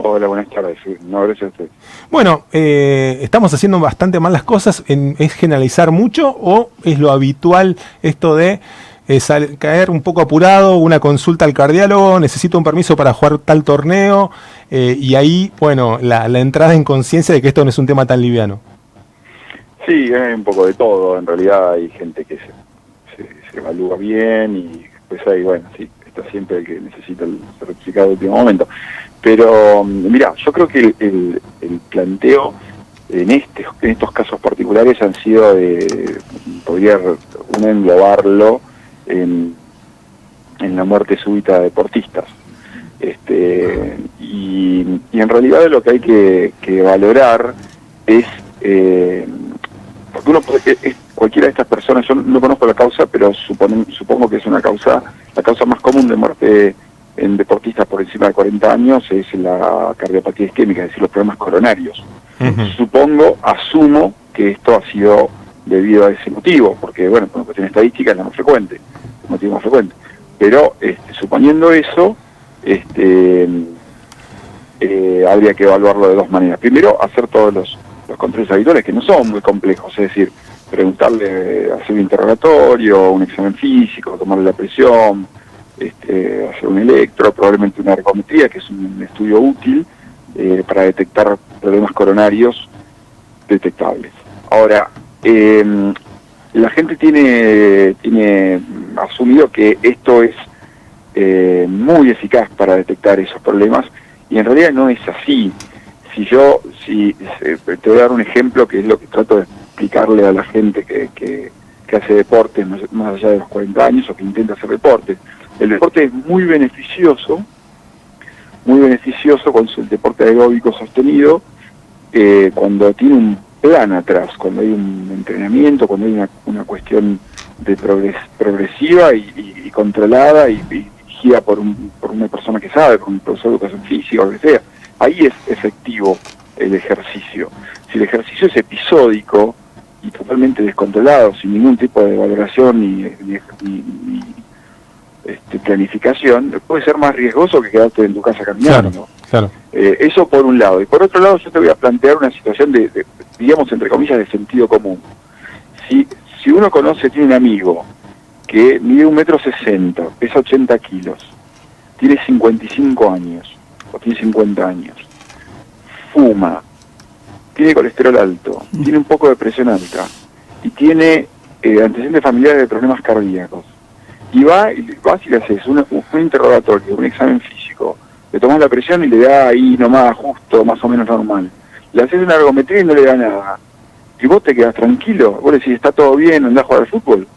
Hola, buenas tardes. No, gracias a usted. Bueno, estamos haciendo bastante mal las cosas. ¿Es generalizar mucho o es lo habitual esto de caer un poco apurado, una consulta al cardiólogo, necesito un permiso para jugar tal torneo, y ahí, bueno, la entrada en conciencia de que esto no es un tema tan liviano? Sí, hay un poco de todo. En realidad hay gente que se evalúa bien y pues ahí, bueno, sí, está siempre el que necesita el certificado de último momento. Pero, mira, yo creo que el planteo en estos casos particulares han sido podría uno englobarlo en la muerte súbita de deportistas. Y en realidad lo que hay que valorar es, porque uno cualquiera de estas personas, yo no conozco la causa, pero supongo que es la causa más común de muerte en deportistas por encima de 40 años es la cardiopatía isquémica, es decir, los problemas coronarios. Asumo que esto ha sido debido a ese motivo, porque, bueno, por una cuestión estadística es el motivo más frecuente. Pero, suponiendo eso, habría que evaluarlo de dos maneras. Primero, hacer todos los controles habituales, que no son muy complejos, es decir, preguntarle, hacer un interrogatorio, un examen físico, tomarle la presión, hacer un electro, probablemente una ergometría, que es un estudio útil para detectar problemas coronarios detectables. Ahora, la gente tiene asumido que esto es muy eficaz para detectar esos problemas, y en realidad no es así. Te voy a dar un ejemplo que es lo que trato de explicarle a la gente que hace deporte más allá de los 40 años o que intenta hacer deporte. El deporte es muy beneficioso con el deporte aeróbico sostenido, cuando tiene un plan atrás, cuando hay un entrenamiento, cuando hay una cuestión de progresiva y controlada y dirigida por una persona que sabe, por un profesor de educación física o lo que sea. Ahí es efectivo el ejercicio. Si el ejercicio es episódico y totalmente descontrolado, sin ningún tipo de valoración ni planificación, puede ser más riesgoso que quedarte en tu casa caminando. Claro. Eso por un lado. Y por otro lado, yo te voy a plantear una situación digamos, entre comillas, de sentido común. Si uno tiene un amigo que mide 1,60 m, pesa 80 kilos, tiene 55 años, o tiene 50 años, fuma, tiene colesterol alto, tiene un poco de presión alta, y tiene antecedentes familiares de problemas cardíacos, y vas y le haces un interrogatorio, un examen físico, le tomas la presión y le da ahí nomás justo, más o menos normal, le haces una ergometría y no le da nada, y vos te quedás tranquilo, vos le decís, está todo bien, andás a jugar al fútbol.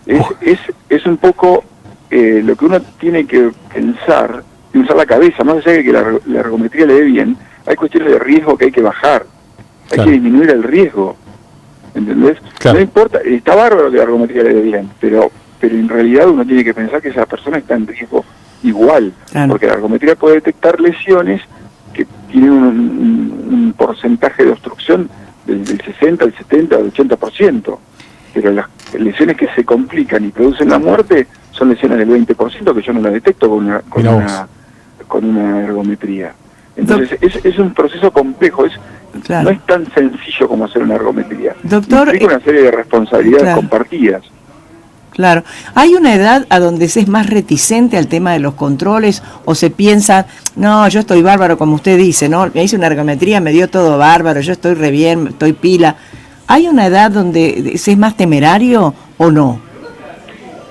Es un poco lo que uno tiene que pensar y usar la cabeza, más allá de que la ergometría le dé bien, hay cuestiones de riesgo que hay que bajar, hay que disminuir el riesgo, ¿entendés? No importa, está bárbaro que la ergometría le dé bien, pero en realidad uno tiene que pensar que esa persona está en riesgo igual, porque la ergometría puede detectar lesiones que tienen un porcentaje de obstrucción del 60, el 70, el 80%, pero las lesiones que se complican y producen la muerte son lesiones del 20% que yo no las detecto con una ergometría. Entonces es un proceso complejo, no es tan sencillo como hacer una ergometría. Doctor, implica una serie de responsabilidades compartidas. Claro. ¿Hay una edad a donde se es más reticente al tema de los controles o se piensa, no, yo estoy bárbaro como usted dice, ¿no? Me hice una ergometría, me dio todo bárbaro, yo estoy re bien, estoy pila? ¿Hay una edad donde se es más temerario o no?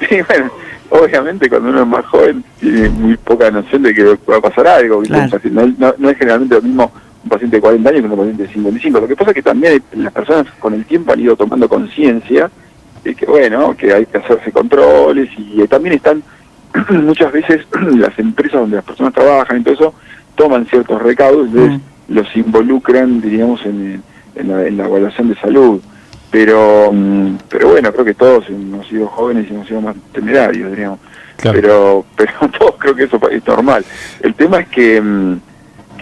Sí, bueno, obviamente cuando uno es más joven tiene muy poca noción de que va a pasar algo. Claro. No es generalmente lo mismo un paciente de 40 años que un paciente de 55. Lo que pasa es que también las personas con el tiempo han ido tomando conciencia de que, bueno, que hay que hacerse controles y también están muchas veces las empresas donde las personas trabajan y todo eso toman ciertos recaudos, entonces los involucran, diríamos, en la evaluación de salud. Pero bueno, creo que todos hemos sido jóvenes y hemos sido más temerarios, diríamos. Claro. Pero todos creo que eso es normal. El tema es que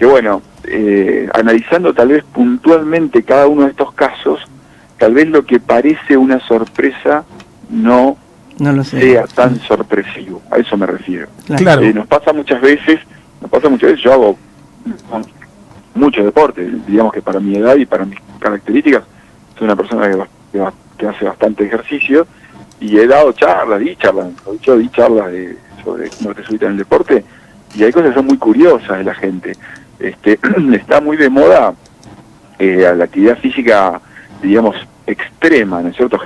bueno, analizando tal vez puntualmente cada uno de estos casos, tal vez lo que parece una sorpresa no lo sea tan sorpresivo. A eso me refiero. Claro. Nos pasa muchas veces, yo hago mucho deporte. Digamos que para mi edad y para mis características, soy una persona que hace bastante ejercicio y he dado charlas, di charlas sobre muerte súbita en el deporte, y hay cosas que son muy curiosas de la gente. Está muy de moda la actividad física, digamos, extrema, ¿no es cierto?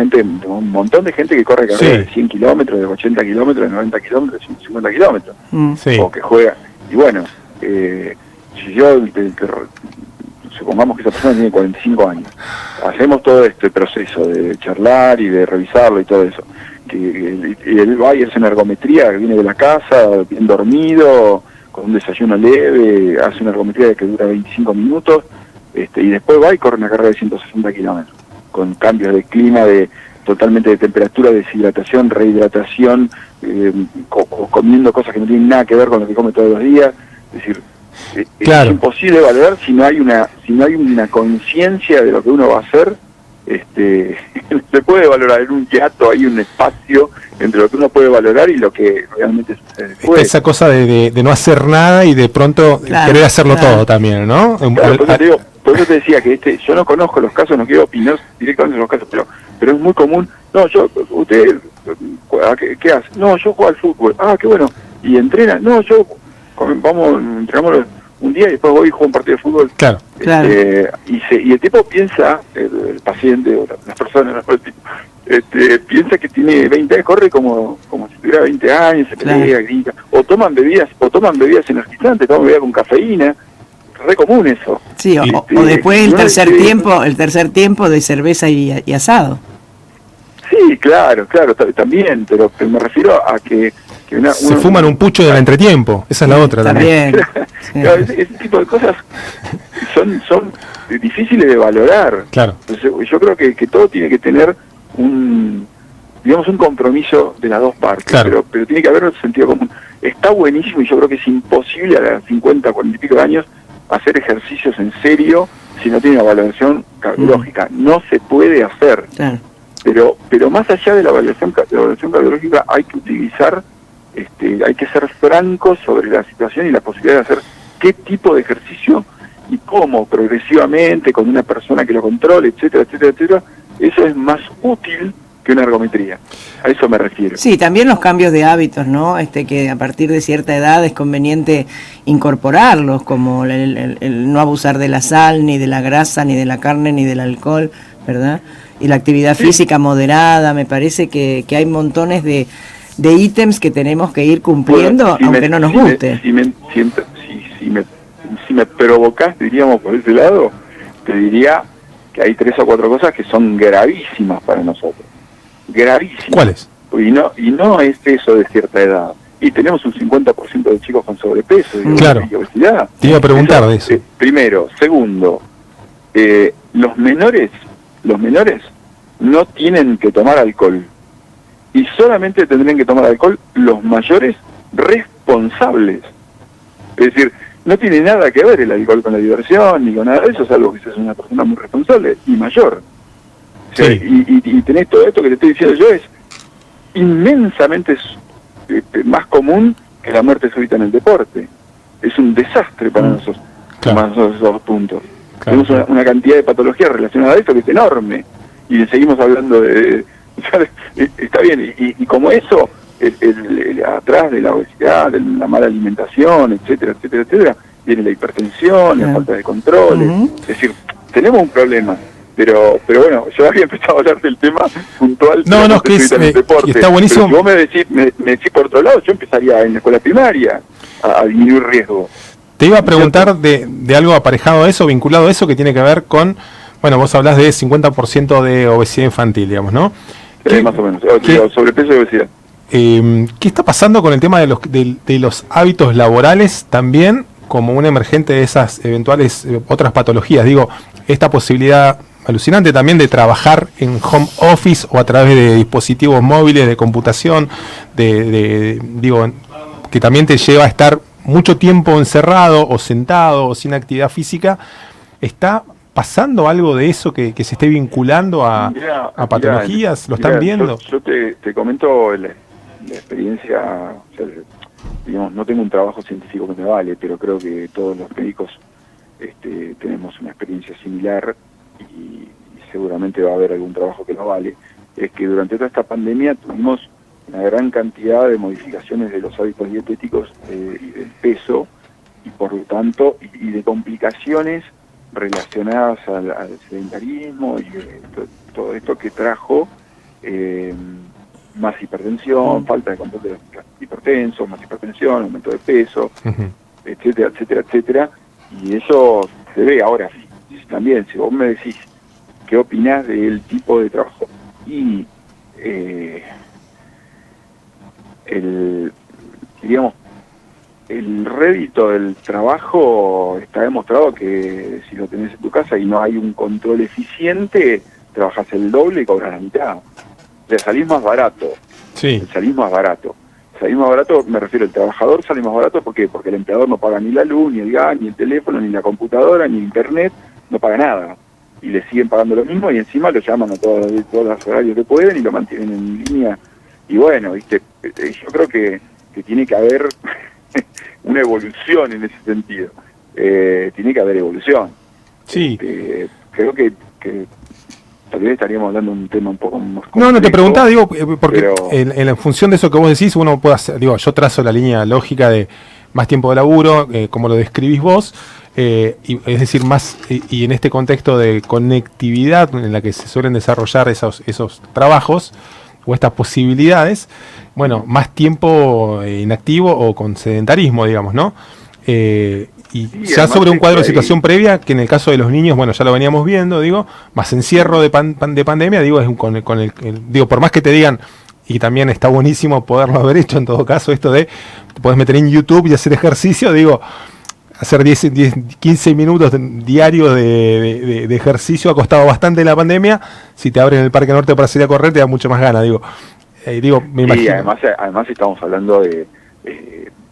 Un montón de gente que corre carreras de 100 kilómetros, de 80 kilómetros, de 90 kilómetros, de 50 kilómetros, o que juega. Y bueno, si yo, supongamos que esa persona tiene 45 años, hacemos todo este proceso de charlar y de revisarlo y todo eso, que él va y hace una ergometría, que viene de la casa, bien dormido, con un desayuno leve, hace una ergometría que dura 25 minutos, y después va y corre una carrera de 160 kilómetros, con cambios de clima, totalmente de temperatura, deshidratación, rehidratación, comiendo cosas que no tienen nada que ver con lo que come todos los días. Es decir, claro, es imposible valorar si no hay una conciencia de lo que uno va a hacer. Se puede valorar en un hiato, hay un espacio entre lo que uno puede valorar y lo que realmente sucede después. Esa cosa de no hacer nada y de pronto querer hacerlo todo también, ¿no? Claro, por eso te decía que yo no conozco los casos, no quiero opinar directamente en los casos, pero es muy común. No, usted, ¿qué hace? No, yo juego al fútbol. Ah, qué bueno. ¿Y entrena? No, entrenamos un día y después voy y juego un partido de fútbol. Claro. Y el tipo piensa, el paciente o las personas, piensa que tiene 20 años, corre como si tuviera 20 años, se pelea, grita, o toman bebidas energizantes, toman bebidas con cafeína, re común eso. Sí, o después el tercer tiempo de cerveza y asado. Sí, claro, también, pero me refiero a que se fuman un pucho del entretiempo, esa es la otra también. Claro, ese tipo de cosas son difíciles de valorar. Claro. Entonces, yo creo que todo tiene que tener un compromiso de las dos partes, claro. pero tiene que haber un sentido común. Está buenísimo y yo creo que es imposible a los 50, 40 y pico de años hacer ejercicios en serio si no tiene una valoración cardiológica. No se puede hacer. Claro. Pero más allá de la evaluación cardiológica hay que utilizar, hay que ser francos sobre la situación y la posibilidad de hacer qué tipo de ejercicio y cómo, progresivamente, con una persona que lo controle, etcétera, etcétera, etcétera. Eso es más útil que una ergometría. A eso me refiero. Sí, también los cambios de hábitos, ¿no? Que a partir de cierta edad es conveniente incorporarlos, como el no abusar de la sal, ni de la grasa, ni de la carne, ni del alcohol, ¿verdad? Y la actividad física moderada. Me parece que hay montones de ítems que tenemos que ir cumpliendo, aunque no nos guste. Si me provocás, diríamos, por ese lado, te diría que hay 3 o 4 cosas que son gravísimas para nosotros. Gravísimas. ¿Cuáles? Y no es eso de cierta edad. Y tenemos un 50% de chicos con sobrepeso y obesidad. Te iba a preguntar de eso. Primero. Segundo, los menores no tienen que tomar alcohol. Y solamente tendrían que tomar alcohol los mayores responsables. Es decir, no tiene nada que ver el alcohol con la diversión ni con nada de eso, salvo que seas una persona muy responsable y mayor. O sea, y tenés todo esto que te estoy diciendo yo, es inmensamente más común que la muerte súbita en el deporte. Es un desastre para nosotros, para nosotros esos puntos. Tenemos una cantidad de patologías relacionadas a esto que es enorme. Y seguimos hablando está bien, y como eso, atrás de la obesidad, de la mala alimentación, etcétera, etcétera, etcétera, viene la hipertensión, la falta de control. Es decir, tenemos un problema. Pero bueno, yo había empezado a hablar del tema puntual. No, que es, deporte, está buenísimo. Pero si vos me decís por otro lado, yo empezaría en la escuela primaria a disminuir riesgo. Te iba a preguntar de algo aparejado a eso, vinculado a eso, que tiene que ver con, bueno, vos hablás de 50% de obesidad infantil, digamos, ¿no? Más o menos, sobrepeso y obesidad. ¿Qué está pasando con el tema de los hábitos laborales también, como un emergente de esas eventuales otras patologías? Digo, esta posibilidad alucinante también de trabajar en home office o a través de dispositivos móviles de computación, digo, que también te lleva a estar mucho tiempo encerrado o sentado o sin actividad física. ¿Está pasando algo de eso que se esté vinculando a patologías? ¿Lo están viendo? Yo te comento la experiencia, o sea, digamos, no tengo un trabajo científico que me vale, pero creo que todos los médicos tenemos una experiencia similar y seguramente va a haber algún trabajo que no vale, es que durante toda esta pandemia tuvimos una gran cantidad de modificaciones de los hábitos dietéticos y del peso, y por lo tanto, y de complicaciones relacionadas al sedentarismo y todo esto que trajo más hipertensión, falta de control de los hipertensos, más hipertensión, aumento de peso, etcétera, etcétera, etcétera, y eso se ve ahora. También, si vos me decís qué opinás del tipo de trabajo y el rédito del trabajo, está demostrado que si lo tenés en tu casa y no hay un control eficiente, trabajás el doble y cobras la mitad. O sea, salís más barato. Sí. Salís más barato. Salís más barato, me refiero, el trabajador sale más barato, ¿por qué? Porque el empleador no paga ni la luz, ni el gas, ni el teléfono, ni la computadora, ni internet, no paga nada. Y le siguen pagando lo mismo y encima lo llaman a todos los horarios que pueden y lo mantienen en línea. Y bueno, viste, yo creo que tiene que haber una evolución en ese sentido. Tiene que haber evolución. Sí. Creo que tal vez estaríamos hablando de un tema un poco más complejo. No te preguntaba, digo, porque pero en función de eso que vos decís, uno puede hacer, digo, yo trazo la línea lógica de más tiempo de laburo, como lo describís vos, y, es decir, más, y en este contexto de conectividad en la que se suelen desarrollar esos trabajos, o estas posibilidades, bueno, más tiempo inactivo o con sedentarismo, digamos, ¿no? Y sí, ya sobre un cuadro de situación previa, que en el caso de los niños, bueno, ya lo veníamos viendo, digo, más encierro de pandemia, digo, es digo, por más que te digan, y también está buenísimo poderlo haber hecho en todo caso, esto de, te puedes meter en YouTube y hacer ejercicio, digo, hacer 15 minutos diarios de ejercicio ha costado bastante en la pandemia. Si te abren el Parque Norte para salir a correr, te da mucho más ganas, digo, me imagino. Y además estamos hablando de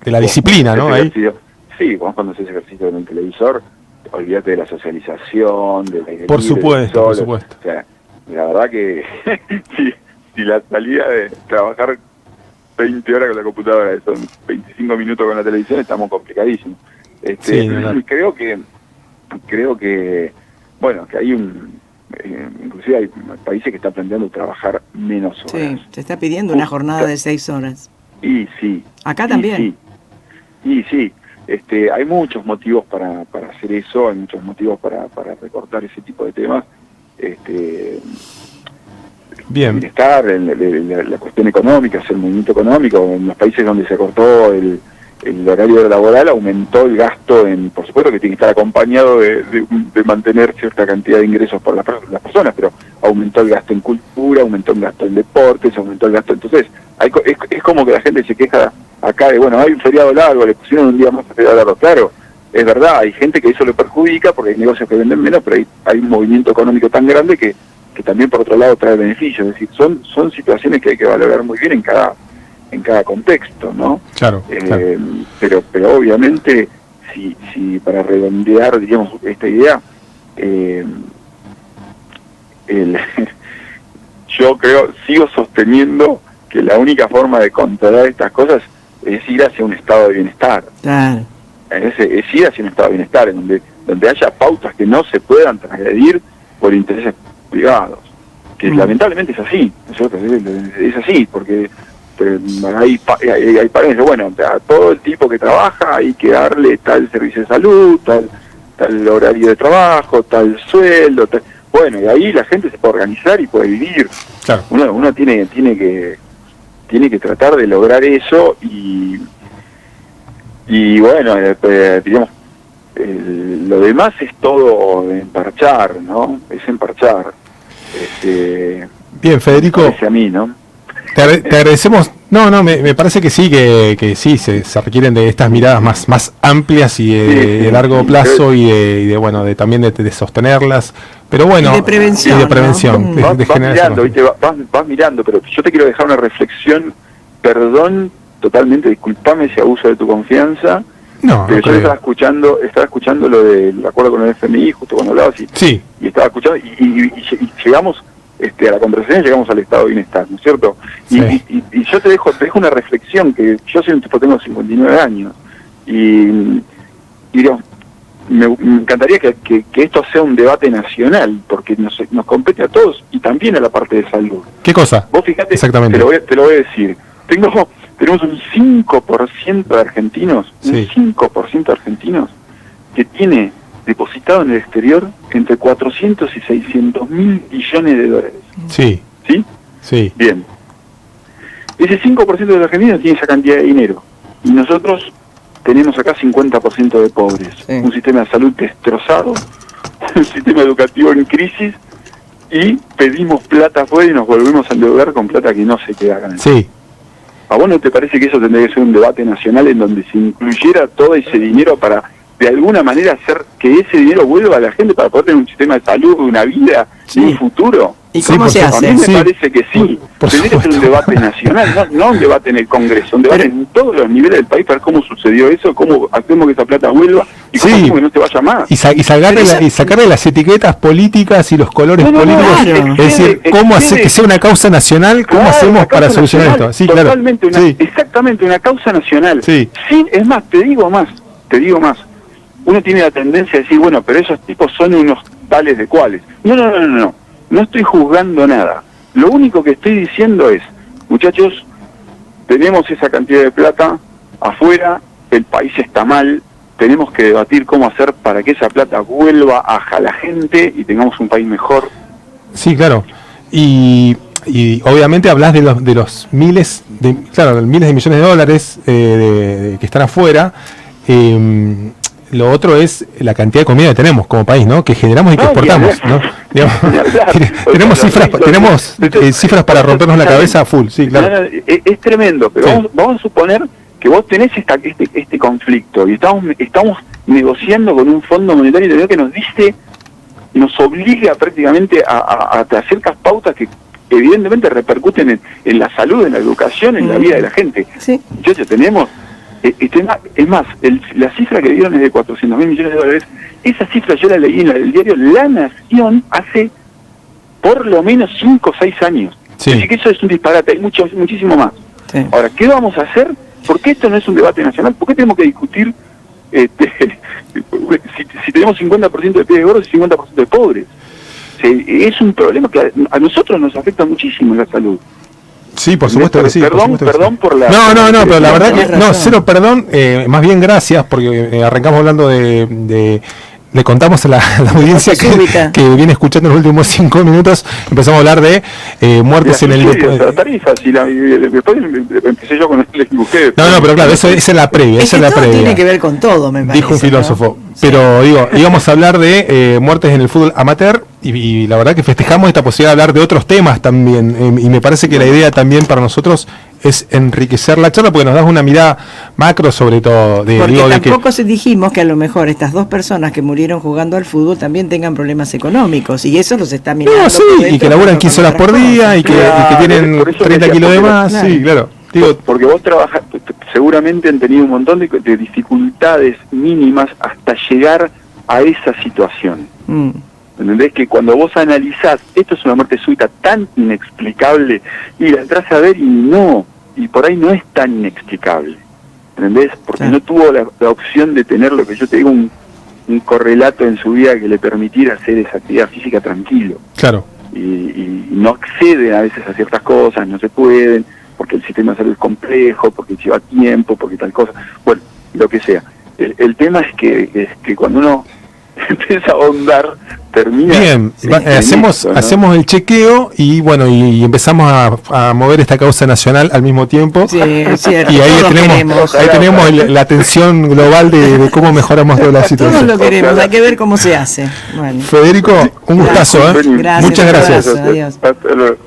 la disciplina, ¿no? Ahí. Sí, vos cuando haces ejercicio en el televisor, olvídate de la socialización, del aire por libre, supuesto, por supuesto. O sea, la verdad que si la salida de trabajar 20 horas con la computadora son 25 minutos con la televisión, estamos complicadísimos. Sí, creo que bueno, que hay inclusive hay países que están planteando trabajar menos horas. Sí, se está pidiendo una jornada de 6 horas. Y sí. Acá también. Sí. Hay muchos motivos para hacer eso, hay muchos motivos para recortar ese tipo de temas. Bien. Bienestar, la cuestión económica, el movimiento económico. En los países donde se cortó el horario laboral, aumentó el gasto por supuesto que tiene que estar acompañado de mantener cierta cantidad de ingresos por las personas, pero aumentó el gasto en cultura, aumentó el gasto en deportes, aumentó el gasto. Entonces, es como que la gente se queja acá de, bueno, hay un feriado largo, le pusieron un día más a feriado largo. Claro, es verdad, hay gente que eso le perjudica porque hay negocios que venden menos, pero hay un movimiento económico tan grande que también por otro lado trae beneficios. Es decir, son situaciones que hay que valorar muy bien en cada contexto, ¿no? Claro. Pero obviamente, si para redondear, digamos, esta idea, yo sigo sosteniendo que la única forma de controlar estas cosas es ir hacia un estado de bienestar. Claro. Es ir hacia un estado de bienestar en donde haya pautas que no se puedan transgredir por intereses privados, que lamentablemente es así, es así, porque hay paredes, bueno, a todo el tipo que trabaja hay que darle tal servicio de salud, tal horario de trabajo, tal sueldo, bueno, y ahí la gente se puede organizar y puede vivir. Claro. Uno tiene que tratar de lograr eso y bueno, digamos, lo demás es todo emparchar, ¿no? Es emparchar. Bien, Federico. A mí, ¿no? Te agradecemos. No, me parece que sí, que sí, se requieren de estas miradas más amplias y de largo plazo y bueno, también de sostenerlas. Pero bueno, y de prevención. ¿no? Vas mirando, ¿viste? Vas mirando, pero yo te quiero dejar una reflexión. Perdón, totalmente, disculpame si abuso de tu confianza. No, pero yo estaba escuchando lo del acuerdo con el FMI justo cuando hablabas y estaba escuchando y llegamos a la conversación y llegamos al estado de bienestar, ¿no es cierto? Sí. Y yo te dejo una reflexión, que yo soy un tipo, tengo 59 años, y digamos, me encantaría que esto sea un debate nacional, porque nos compete a todos y también a la parte de salud. ¿Qué cosa? Vos fíjate, exactamente. Te lo voy a decir. Tenemos un 5% de argentinos, sí. un 5% de argentinos que tiene depositado en el exterior entre 400 y 600 mil billones de dólares. Sí. ¿Sí? Sí. Bien. Ese 5% de los argentinos tiene esa cantidad de dinero. Y nosotros tenemos acá 50% de pobres. Sí. Un sistema de salud destrozado, un sistema educativo en crisis, y pedimos plata afuera y nos volvemos a endeudar con plata que no se queda acá. Sí. ¿A vos no te parece que eso tendría que ser un debate nacional en donde se incluyera todo ese dinero para, de alguna manera, hacer que ese dinero vuelva a la gente para poder tener un sistema de salud, una vida y un futuro? ¿Y cómo se hace? A mí me Sí. parece que sí. Tendría que ser un debate nacional, no un debate en el Congreso, un debate en todos los niveles del país para ver cómo sucedió eso, cómo hacemos que esa plata vuelva y cómo hacemos que no se vaya más. Y sacarle las etiquetas políticas y los colores políticos. claro. Es decir, cómo hacer que sea una causa nacional, cómo hacemos para solucionar esto. Sí, totalmente, claro. Sí. Exactamente, una causa nacional. Sí. Sí, es más, te digo más. Uno tiene la tendencia a decir, bueno, pero esos tipos son unos tales de cuales. No estoy juzgando nada. Lo único que estoy diciendo es, muchachos, tenemos esa cantidad de plata afuera, el país está mal, tenemos que debatir cómo hacer para que esa plata vuelva a la gente y tengamos un país mejor. Sí, claro. Y obviamente hablas de los miles de millones de dólares que están afuera. Lo otro es la cantidad de comida que tenemos como país, ¿no? Que generamos y que exportamos, ¿no? Digamos, tenemos cifras para rompernos la cabeza a full, sí, claro. Es tremendo, pero Sí. vamos a suponer que vos tenés este conflicto y estamos negociando con un Fondo Monetario Internacional que nos obliga prácticamente a hacer ciertas pautas que evidentemente repercuten en la salud, en la educación, en la vida de la gente. Sí. Entonces tenemos, es más, la cifra que dieron es de 400 mil millones de dólares. Esa cifra yo la leí en el diario La Nación hace por lo menos 5 o 6 años. Sí. Así que eso es un disparate, hay muchísimo más. Sí. Ahora, ¿qué vamos a hacer? ¿Por qué esto no es un debate nacional? ¿Por qué tenemos que discutir si tenemos 50% de pibes gordos y 50% de pobres? Es un problema que a nosotros nos afecta muchísimo en la salud. Sí, por supuesto que sí. Perdón por la... No, pero la verdad que... razón. No, cero perdón, más bien gracias, porque arrancamos hablando de le contamos a la audiencia que viene escuchando en los últimos 5 minutos, empezamos a hablar de muertes en el... tarifas, y después empecé yo con el dibujé. No, pero claro, esa es la previa, tiene que ver con todo, me parece. Dijo un filósofo. ¿No? Pero digo, íbamos a hablar de muertes en el fútbol amateur y la verdad que festejamos esta posibilidad de hablar de otros temas también, y me parece que la idea también para nosotros es enriquecer la charla porque nos das una mirada macro sobre todo. Porque tampoco dijimos que a lo mejor estas dos personas que murieron jugando al fútbol también tengan problemas económicos y eso los está mirando. No, sí, y que laburan 15 horas por día y que tienen 30 kilos de más, claro. Sí, claro. Digo, porque vos trabajás, seguramente han tenido un montón de dificultades mínimas hasta llegar a esa situación. ¿Entendés? Que cuando vos analizás, esto es una muerte súbita tan inexplicable, y la entras a ver y por ahí no es tan inexplicable. ¿Entendés? Porque no tuvo la opción de tener lo que yo te digo, un correlato en su vida que le permitiera hacer esa actividad física tranquilo. Claro. Y no acceden a veces a ciertas cosas, no se pueden, porque el sistema de salud es complejo, porque lleva tiempo, porque tal cosa, bueno, lo que sea. El tema es que cuando uno empieza a ahondar, termina... Bien, hacemos el chequeo y bueno, y empezamos a mover esta causa nacional al mismo tiempo. Sí, es cierto. Y ahí tenemos la atención global de cómo mejoramos toda la situación. Todos lo queremos, hay que ver cómo se hace. Bueno. Federico, un gustazo, Gracias, muchas gracias. Adiós. Hasta luego.